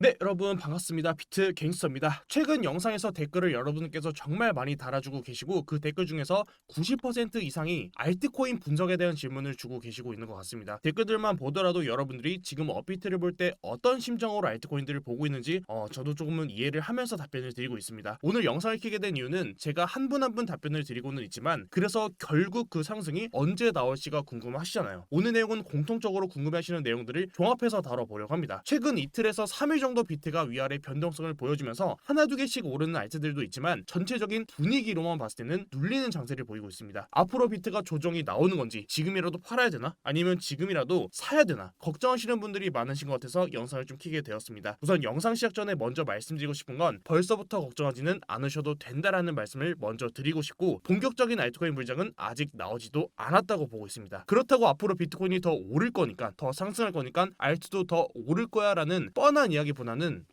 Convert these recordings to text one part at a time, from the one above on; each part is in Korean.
네, 여러분 반갑습니다. 비트 갱스터입니다. 최근 영상에서 댓글을 여러분께서 정말 많이 달아주고 계시고 그 댓글 중에서 90% 이상이 알트코인 분석에 대한 질문을 주고 계시고 있는 것 같습니다. 댓글들만 보더라도 여러분들이 지금 업비트를 볼 때 어떤 심정으로 알트코인들을 보고 있는지 저도 조금은 이해를 하면서 답변을 드리고 있습니다. 오늘 영상을 켜게 된 이유는 제가 한 분 한 분 답변을 드리고는 있지만 그래서 결국 그 상승이 언제 나올지가 궁금하시잖아요. 오늘 내용은 공통적으로 궁금해하시는 내용들을 종합해서 다뤄보려고 합니다. 최근 이틀에서 3일 정도 비트가 위아래 변동성을 보여주면서 하나 두 개씩 오르는 알트들도 있지만 전체적인 분위기로만 봤을 때는 눌리는 장세를 보이고 있습니다. 앞으로 비트가 조정이 나오는 건지 지금이라도 팔아야 되나 아니면 지금이라도 사야 되나 걱정하시는 분들이 많으신 것 같아서 영상을 좀 켜게 되었습니다. 우선 영상 시작 전에 먼저 말씀드리고 싶은 건 벌써부터 걱정하지는 않으셔도 된다라는 말씀을 먼저 드리고 싶고 본격적인 알트코인 물량은 아직 나오지도 않았다고 보고 있습니다. 그렇다고 앞으로 비트코인이 더 오를 거니까 더 상승할 거니까 알트도 더 오를 거야 라는 뻔한 이야기보다는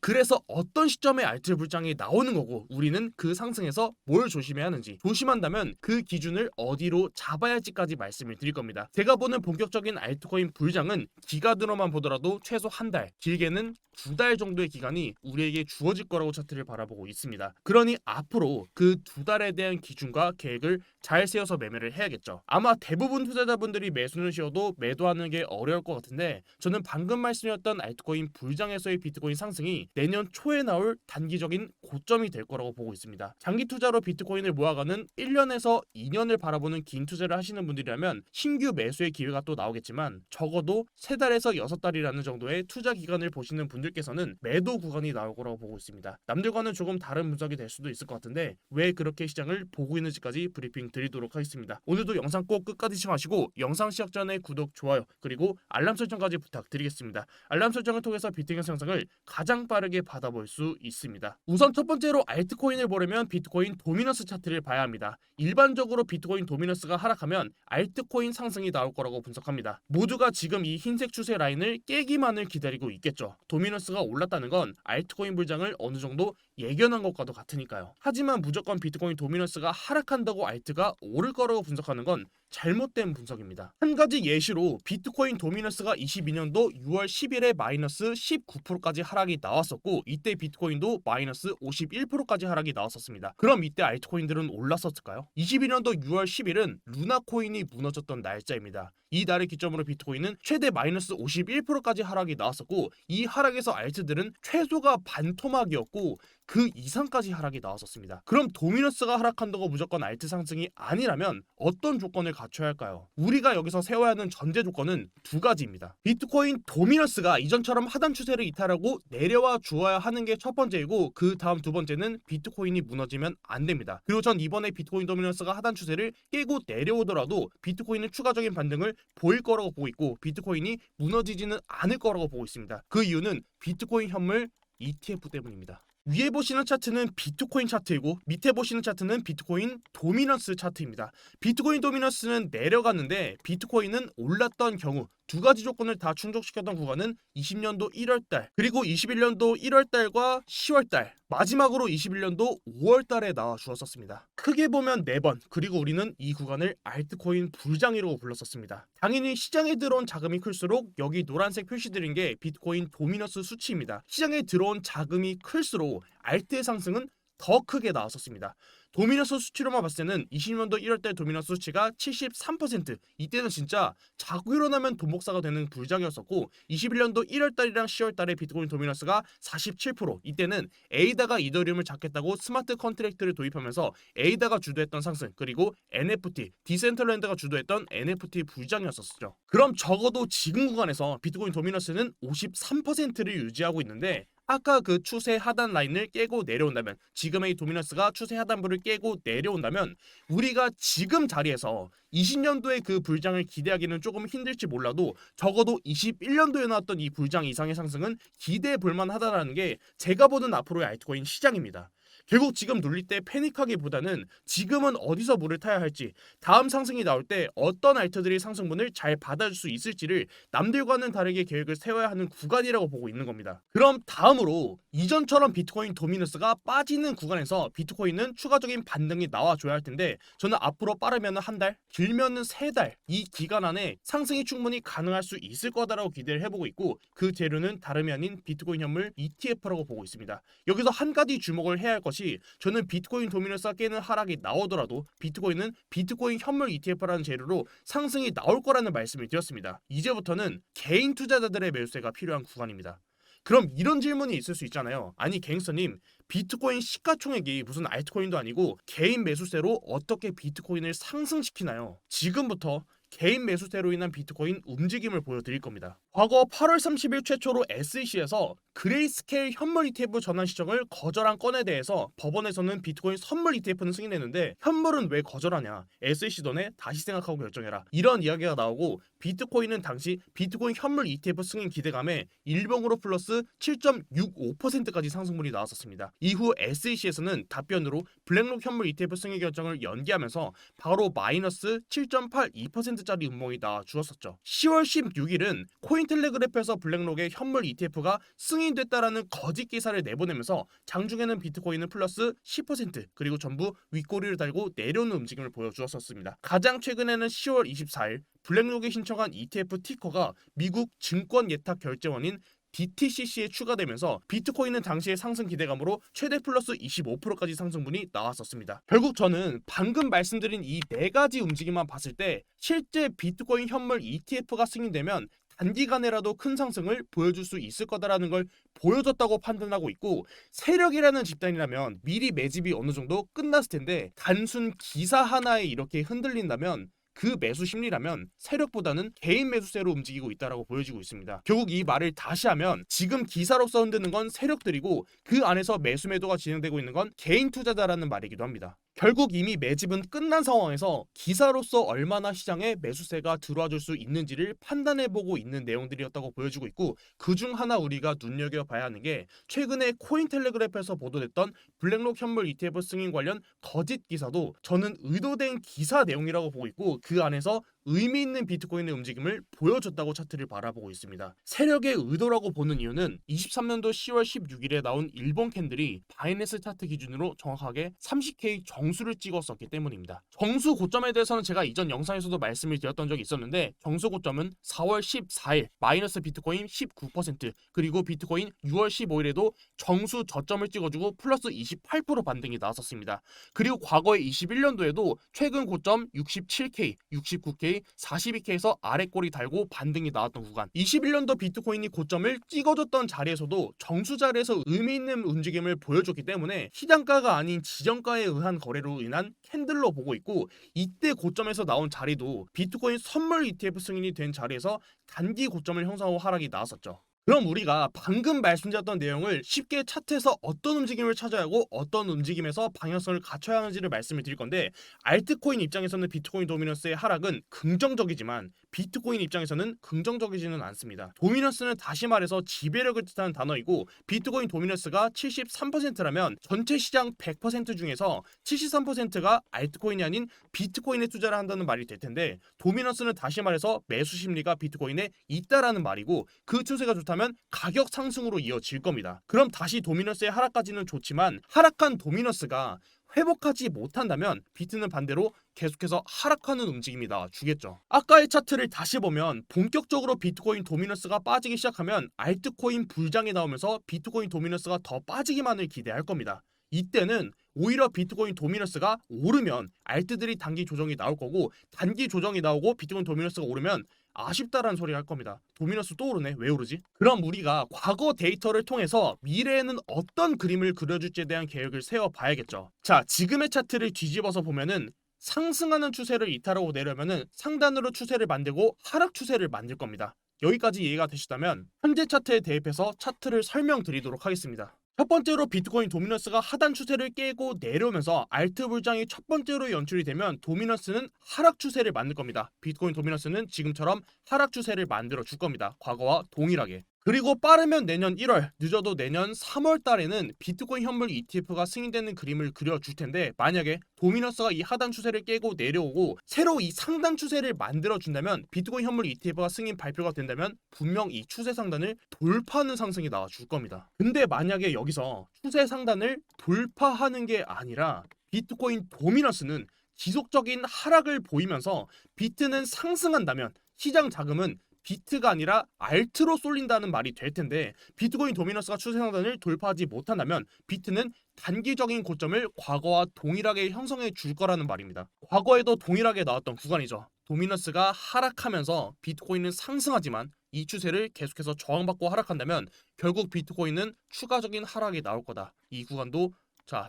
그래서 어떤 시점에 알트 물량이 나오는 거고 우리는 그 상승에서 뭘 조심해야 하는지 조심한다면 그 기준을 어디로 잡아야 할지까지 말씀을 드릴 겁니다. 제가 보는 본격적인 알트코인 불장은 기간으로만 보더라도 최소 한 달, 길게는 2달 정도의 기간이 우리에게 주어질 거라고 차트를 바라보고 있습니다. 그러니 앞으로 그 2달에 대한 기준과 계획을 잘 세워서 매매를 해야겠죠. 아마 대부분 투자자분들이 매수는 쉬어도 매도하는 게 어려울 것 같은데 저는 방금 말씀드렸던 알트코인 불장에서의 비트코인 상승이 내년 초에 나올 단기적인 고점이 될 거라고 보고 있습니다. 장기 투자로 비트코인을 모아가는 1년에서 2년을 바라보는 긴 투자를 하시는 분들이라면 신규 매수의 기회가 또 나오겠지만 적어도 3달에서 6달이라는 정도의 투자 기간을 보시는 분들께서는 매도 구간이 나올 거라고 보고 있습니다. 남들과는 조금 다른 분석이 될 수도 있을 것 같은데 왜 그렇게 시장을 보고 있는지까지 브리핑 드리도록 하겠습니다. 오늘도 영상 꼭 끝까지 시청하시고 영상 시작 전에 구독, 좋아요 그리고 알람 설정까지 부탁드리겠습니다. 알람 설정을 통해서 비트코인 영상을 가장 빠르게 받아볼 수 있습니다. 우선 첫 번째로 알트코인을 보려면 비트코인 도미넌스 차트를 봐야 합니다. 일반적으로 비트코인 도미넌스가 하락하면 알트코인 상승이 나올 거라고 분석합니다. 모두가 지금 이 흰색 추세 라인을 깨기만을 기다리고 있겠죠. 도미넌스가 올랐다는 건 알트코인 불장을 어느 정도 예견한 것과도 같으니까요. 하지만 무조건 비트코인 도미넌스가 하락한다고 알트가 오를 거라고 분석하는 건 잘못된 분석입니다. 한 가지 예시로 비트코인 도미넌스가 22년도 6월 10일에 마이너스 19%까지 하락이 나왔었고 이때 비트코인도 마이너스 51%까지 하락이 나왔었습니다. 그럼 이때 알트코인들은 올랐었을까요? 22년도 6월 10일은 루나코인이 무너졌던 날짜입니다. 이 날을 기점으로 비트코인은 최대 마이너스 51%까지 하락이 나왔었고 이 하락에서 알트들은 최소가 반토막이었고 그 이상까지 하락이 나왔었습니다. 그럼 도미넌스가 하락한다고 무조건 알트 상승이 아니라면 어떤 조건을 갖춰야 할까요? 우리가 여기서 세워야 하는 전제 조건은 두 가지입니다. 비트코인 도미넌스가 이전처럼 하단 추세를 이탈하고 내려와 주어야 하는 게 첫 번째이고 그 다음 두 번째는 비트코인이 무너지면 안 됩니다. 그리고 전 이번에 비트코인 도미넌스가 하단 추세를 깨고 내려오더라도 비트코인은 추가적인 반등을 보일 거라고 보고 있고 비트코인이 무너지지는 않을 거라고 보고 있습니다. 그 이유는 비트코인 현물 ETF 때문입니다. 위에 보시는 차트는 비트코인 차트이고 밑에 보시는 차트는 비트코인 도미넌스 차트입니다. 비트코인 도미넌스는 내려갔는데 비트코인은 올랐던 경우 두 가지 조건을 다 충족시켰던 구간은 20년도 1월달 그리고 21년도 1월달과 10월달 마지막으로 21년도 5월달에 나와 주었었습니다. 크게 보면 4번 그리고 우리는 이 구간을 알트코인 불장이라고 불렀었습니다. 당연히 시장에 들어온 자금이 클수록 여기 노란색 표시드린 게 비트코인 도미넌스 수치입니다. 시장에 들어온 자금이 클수록 알트의 상승은 더 크게 나왔었습니다. 도미넌스 수치로만 봤을 때는 20년도 1월달 도미넌스 수치가 73% 이때는 진짜 자고 일어나면 돈복사가 되는 불장이었었고 21년도 1월달이랑 10월달에 비트코인 도미넌스가 47% 이때는 에이다가 이더리움을 잡겠다고 스마트 컨트랙트를 도입하면서 에이다가 주도했던 상승 그리고 NFT 디센트럴랜드가 주도했던 NFT 불장이었었죠. 그럼 적어도 지금 구간에서 비트코인 도미넌스는 53%를 유지하고 있는데 아까 그 추세 하단 라인을 깨고 내려온다면 지금의 도미넌스가 추세 하단부를 깨고 내려온다면 우리가 지금 자리에서 20년도에 그 불장을 기대하기는 조금 힘들지 몰라도 적어도 21년도에 나왔던 이 불장 이상의 상승은 기대해 볼 만하다는 게 제가 보는 앞으로의 알트코인 시장입니다. 결국 지금 눌릴 때 패닉하기보다는 지금은 어디서 물을 타야 할지, 다음 상승이 나올 때 어떤 알트들이 상승분을 잘 받아줄 수 있을지를 남들과는 다르게 계획을 세워야 하는 구간이라고 보고 있는 겁니다. 그럼 다음으로 이전처럼 비트코인 도미너스가 빠지는 구간에서 비트코인은 추가적인 반등이 나와줘야 할 텐데, 저는 앞으로 빠르면 한 달, 길면은 세 달, 이 기간 안에 상승이 충분히 가능할 수 있을 거다라고 기대를 해보고 있고, 그 재료는 다름이 아닌 비트코인 현물 ETF라고 보고 있습니다. 여기서 한 가지 주목을 해야 할 것이, 저는 비트코인 도미너스가 깨는 하락이 나오더라도 비트코인은 비트코인 현물 ETF라는 재료로 상승이 나올 거라는 말씀을 드렸습니다. 이제부터는 개인 투자자들의 매수세가 필요한 구간입니다. 그럼 이런 질문이 있을 수 있잖아요. 아니 갱스터님, 비트코인 시가총액이 무슨 알트코인도 아니고 개인 매수세로 어떻게 비트코인을 상승시키나요? 지금부터 개인 매수세로 인한 비트코인 움직임을 보여드릴 겁니다. 과거 8월 30일 최초로 SEC에서 그레이스케일 현물 ETF 전환 시청을 거절한 건에 대해서 법원에서는 비트코인 선물 ETF는 승인했는데, 현물은 왜 거절하냐, SEC 전에 다시 생각하고 결정해라, 이런 이야기가 나오고, 비트코인은 당시 비트코인 현물 ETF 승인 기대감에 일봉으로 플러스 7.65%까지 상승분이 나왔었습니다. 이후 SEC에서는 답변으로 블랙록 현물 ETF 승인 결정을 연기하면서 바로 마이너스 7.82%짜리 음봉이 나와 주었었죠. 10월 16일은 코인텔레그래프에서 블랙록의 현물 ETF가 승인됐다라는 거짓 기사를 내보내면서 장중에는 비트코인은 플러스 10%, 그리고 전부 윗꼬리를 달고 내려오는 움직임을 보여주었었습니다. 가장 최근에는 10월 24일 블랙록이 신청한 ETF 티커가 미국 증권 예탁 결제원인 DTCC에 추가되면서 비트코인은 당시의 상승 기대감으로 최대 플러스 25%까지 상승분이 나왔었습니다. 결국 저는 방금 말씀드린 이 네 가지 움직임만 봤을 때 실제 비트코인 현물 ETF가 승인되면 단기간에라도 큰 상승을 보여줄 수 있을 거다라는 걸 보여줬다고 판단하고 있고, 세력이라는 집단이라면 미리 매집이 어느 정도 끝났을 텐데, 단순 기사 하나에 이렇게 흔들린다면 그 매수 심리라면 세력보다는 개인 매수세로 움직이고 있다라고 보여지고 있습니다. 결국 이 말을 다시 하면, 지금 기사로서 흔드는 건 세력들이고 그 안에서 매수 매도가 진행되고 있는 건 개인 투자자라는 말이기도 합니다. 결국 이미 매집은 끝난 상황에서 기사로서 얼마나 시장에 매수세가 들어와 줄 수 있는지를 판단해보고 있는 내용들이었다고 보여지고 있고, 그중 하나 우리가 눈여겨봐야 하는 게, 최근에 코인텔레그래프에서 보도됐던 블랙록 현물 ETF 승인 관련 거짓 기사도 저는 의도된 기사 내용이라고 보고 있고, 그 안에서 의미 있는 비트코인의 움직임을 보여줬다고 차트를 바라보고 있습니다. 세력의 의도라고 보는 이유는 23년도 10월 16일에 나온 일본 캔들이 바이낸스 차트 기준으로 정확하게 30K 정수를 찍었었기 때문입니다. 정수 고점에 대해서는 제가 이전 영상에서도 말씀을 드렸던 적이 있었는데, 정수 고점은 4월 14일 마이너스 비트코인 19%, 그리고 비트코인 6월 15일에도 정수 저점을 찍어주고 플러스 28% 반등이 나왔었습니다. 그리고 과거의 21년도에도 최근 고점 67K, 69K, 42K에서 아래꼬리 달고 반등이 나왔던 구간, 21년도 비트코인이 고점을 찍어줬던 자리에서도 정수 자리에서 의미 있는 움직임을 보여줬기 때문에 시장가가 아닌 지정가에 의한 거래로 인한 캔들로 보고 있고, 이때 고점에서 나온 자리도 비트코인 선물 ETF 승인이 된 자리에서 단기 고점을 형성하고 하락이 나왔었죠. 그럼 우리가 방금 말씀드렸던 내용을 쉽게 차트에서 어떤 움직임을 찾아야 하고 어떤 움직임에서 방향성을 갖춰야 하는지를 말씀을 드릴 건데, 알트코인 입장에서는 비트코인 도미넌스의 하락은 긍정적이지만 비트코인 입장에서는 긍정적이지는 않습니다. 도미넌스는 다시 말해서 지배력을 뜻하는 단어이고, 비트코인 도미넌스가 73%라면 전체 시장 100% 중에서 73%가 알트코인이 아닌 비트코인에 투자를 한다는 말이 될 텐데, 도미넌스는 다시 말해서 매수 심리가 비트코인에 있다라는 말이고, 그 추세가 좋다면 가격 상승으로 이어질 겁니다. 그럼 다시 도미넌스의 하락까지는 좋지만, 하락한 도미넌스가 회복하지 못한다면 비트는 반대로 계속해서 하락하는 움직임이 나와주겠죠. 아까의 차트를 다시 보면 본격적으로 비트코인 도미넌스가 빠지기 시작하면 알트코인 불장이 나오면서 비트코인 도미넌스가 더 빠지기만을 기대할 겁니다. 이때는 오히려 비트코인 도미넌스가 오르면 알트들이 단기 조정이 나올 거고, 단기 조정이 나오고 비트코인 도미넌스가 오르면 아쉽다라는 소리 할 겁니다. 도미넌스 또 오르네, 왜 오르지? 그럼 우리가 과거 데이터를 통해서 미래에는 어떤 그림을 그려줄지에 대한 계획을 세워봐야겠죠. 자, 지금의 차트를 뒤집어서 보면은 상승하는 추세를 이탈하고 내려면은 상단으로 추세를 만들고 하락 추세를 만들 겁니다. 여기까지 이해가 되시다면 현재 차트에 대입해서 차트를 설명드리도록 하겠습니다. 첫 번째로 비트코인 도미넌스가 하단 추세를 깨고 내려오면서 알트 불장이 첫 번째로 연출이 되면 도미넌스는 하락 추세를 만들 겁니다. 비트코인 도미넌스는 지금처럼 하락 추세를 만들어 줄 겁니다. 과거와 동일하게. 그리고 빠르면 내년 1월, 늦어도 내년 3월 달에는 비트코인 현물 ETF가 승인되는 그림을 그려줄 텐데, 만약에 도미너스가 이 하단 추세를 깨고 내려오고 새로 이 상단 추세를 만들어준다면, 비트코인 현물 ETF가 승인 발표가 된다면 분명 이 추세 상단을 돌파하는 상승이 나와줄 겁니다. 근데 만약에 여기서 추세 상단을 돌파하는 게 아니라 비트코인 도미너스는 지속적인 하락을 보이면서 비트는 상승한다면, 시장 자금은 비트가 아니라 알트로 쏠린다는 말이 될 텐데, 비트코인 도미너스가 추세 상단을 돌파하지 못한다면 비트는 단기적인 고점을 과거와 동일하게 형성해 줄 거라는 말입니다. 과거에도 동일하게 나왔던 구간이죠. 도미너스가 하락하면서 비트코인은 상승하지만 이 추세를 계속해서 저항받고 하락한다면 결국 비트코인은 추가적인 하락이 나올 거다. 이 구간도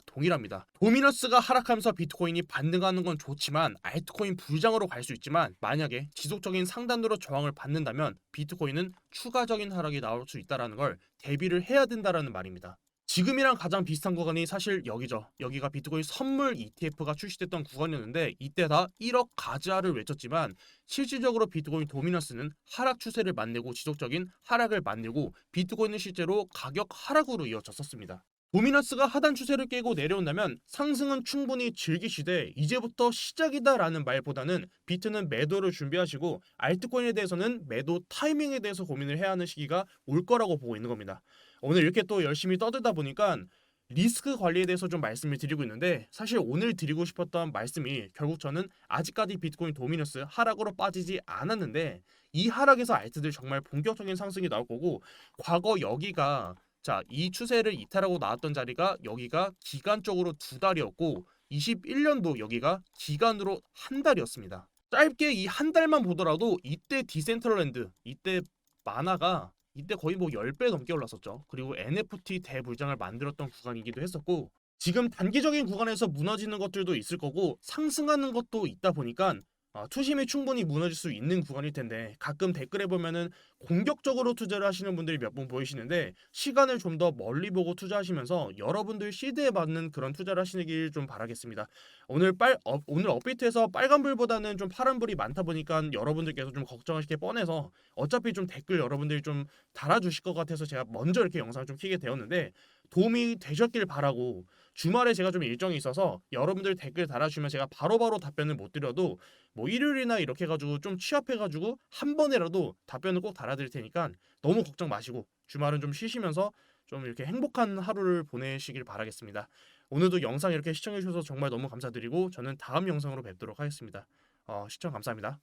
동일합니다. 도미너스가 하락하면서 비트코인이 반등하는 건 좋지만, 알트코인 불장으로 갈 수 있지만, 만약에 지속적인 상단으로 저항을 받는다면 비트코인은 추가적인 하락이 나올 수 있다는 걸 대비를 해야 된다는 말입니다. 지금이랑 가장 비슷한 구간이 사실 여기죠. 여기가 비트코인 선물 ETF가 출시됐던 구간이었는데, 이때 다 1억 가즈아를 외쳤지만 실질적으로 비트코인 도미너스는 하락 추세를 만들고 지속적인 하락을 만들고 비트코인은 실제로 가격 하락으로 이어졌었습니다. 도미너스가 하단 추세를 깨고 내려온다면 상승은 충분히 즐기시되, 이제부터 시작이다라는 말보다는 비트는 매도를 준비하시고 알트코인에 대해서는 매도 타이밍에 대해서 고민을 해야 하는 시기가 올 거라고 보고 있는 겁니다. 오늘 이렇게 또 열심히 떠들다 보니까 리스크 관리에 대해서 좀 말씀을 드리고 있는데, 사실 오늘 드리고 싶었던 말씀이 결국 저는 아직까지 비트코인 도미너스 하락으로 빠지지 않았는데, 이 하락에서 알트들 정말 본격적인 상승이 나올 거고, 과거 여기가 이 추세를 이탈하고 나왔던 자리가 여기가 기간적으로 2달이었고 21년도 여기가 기간으로 1달이었습니다. 짧게 이 한 달만 보더라도 이때 디센트럴랜드, 이때 마나가 이때 거의 뭐 10배 넘게 올랐었죠. 그리고 NFT 대불장을 만들었던 구간이기도 했었고, 지금 단기적인 구간에서 무너지는 것들도 있을 거고 상승하는 것도 있다 보니까 투심이 충분히 무너질 수 있는 구간일 텐데, 가끔 댓글에 보면은 공격적으로 투자를 하시는 분들이 몇 분 보이시는데, 시간을 좀 더 멀리 보고 투자하시면서 여러분들 시대에 맞는 그런 투자를 하시길 좀 바라겠습니다. 오늘 업데이트에서 빨간불보다는 좀 파란불이 많다 보니까 여러분들께서 좀 걱정하실 게 뻔해서, 어차피 좀 댓글 여러분들이 좀 달아주실 것 같아서 제가 먼저 이렇게 영상을 좀 켜게 되었는데, 도움이 되셨길 바라고, 주말에 제가 좀 일정이 있어서 여러분들 댓글 달아주시면 제가 바로바로 답변을 못 드려도 뭐 일요일이나 이렇게 해가지고 좀 취합해가지고 한 번이라도 답변을 꼭 달아드릴 테니까 너무 걱정 마시고 주말은 좀 쉬시면서 좀 이렇게 행복한 하루를 보내시길 바라겠습니다. 오늘도 영상 이렇게 시청해주셔서 정말 너무 감사드리고, 저는 다음 영상으로 뵙도록 하겠습니다. 시청 감사합니다.